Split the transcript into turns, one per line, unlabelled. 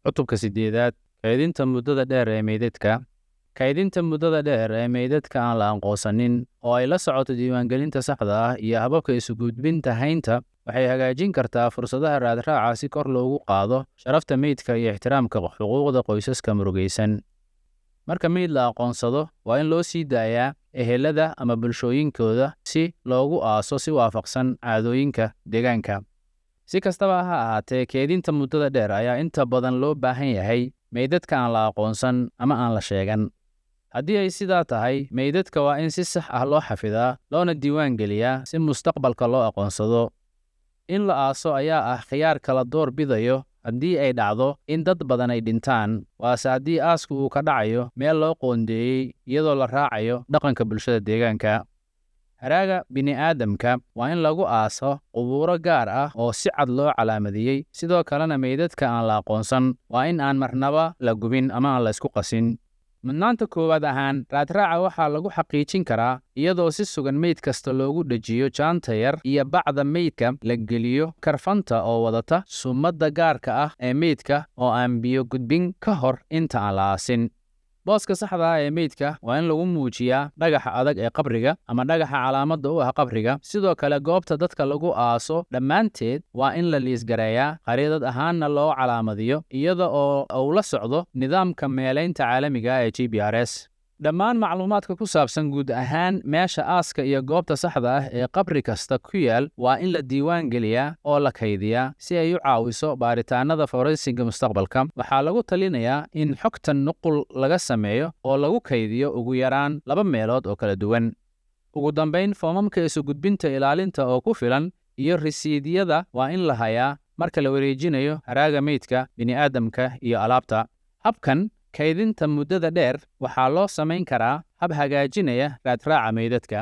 Cutubka 8aad Kaydinta muddada dheer ee meydadka. Kaydinta muddada dheer ee meydadka aan la aqoonsanin oo ay la socoto diiwaangelinta saxda ah iyo hababka isu gudbinta haynta waxay hagaajin kartaa fursadaha raadraaca si kor loogu qaado sharafta meydka iyo ixtiraamka xuquuqda qoysaska murugaysan. Marka meyd la aqoonsado, waa in loo sii daayaa ehelada ama bulshooyinkooda si loogu aaso si waafaqsan caadooyinka deegaanka. Si kastaba ha ahaatee, kaydinta muddada dheer ayaa inta badan loo baahan yahay meydadka aan la aqoonsan ama aan la sheegan. Haddii ay sidaa tahay, meydadka waa in si sax ah loo xafidaa, loona diiwaan geliyaa si mustaqbalka loo aqoonsado. In la aaso ayaa ah khiyaar kala door bidayo haddii ay dhacdo in dad badan ay dhintaan, waase haddii aasku uu ka dhacayo meel loo qoondeeyey iyadoo la raacayo dhaqanka bulshada deegaanka. Haraaga bini'aadamka waa in lagu aaso qubuuro gaar ah oo si cad loo calaamadiyey, sidoo kalena meydadka aan la aqoonsan waa in aan marnaba la gubin ama aan la isku qasin. Mudnaanta koowaad ahaan, raadraaca waxaa lagu xaqiijin karaa iyadoo si sugan meyd kasta loogu dhejiyo jaanta yar iyo bacda meydka la geliyo karfanta oo wadata sumadda gaarka ah ee meydka oo aan biyo gudbin ka hor inta aan la aasin. Booska saxda ah ee meydka waa in lagu muujiyaa dhagaxa adag ee qabriga ama dhagaxa calaamadda u ah qabriga. Sidoo kale, goobta dadka lagu aaso dhammaanteed waa in la liisgareeyaa, khariidad ahaanna loo calaamadiyo iyada oo uu la socdo nidaamka meelaynta caalamiga ah ee GPRS. Dhammaan macluumaadka ku saabsan guud ahaan meesha aaska iyo goobta saxda ah ee qabri kasta ku yaal waa in la diiwaan geliyaa oo la kaydiyaa si ay u caawiso baaritaanada forensiga mustaqbalka. Waxaa lagu talinayaa in xogtan nuqul laga sameeyo oo lagu kaydiyo ugu yaraan 2 meelood oo kala duwan. Ugu dambayn, foomamka isu gudbinta ilaalinta oo ku filan iyo risiidyada waa in la hayaa marka la wareejinayo haraaga meydka, bini'aadamka iyo alaabta. Habkan kaydinta muddada dheer waxaa loo samayn karaa hab hagaajinaya raadraaca meydadka.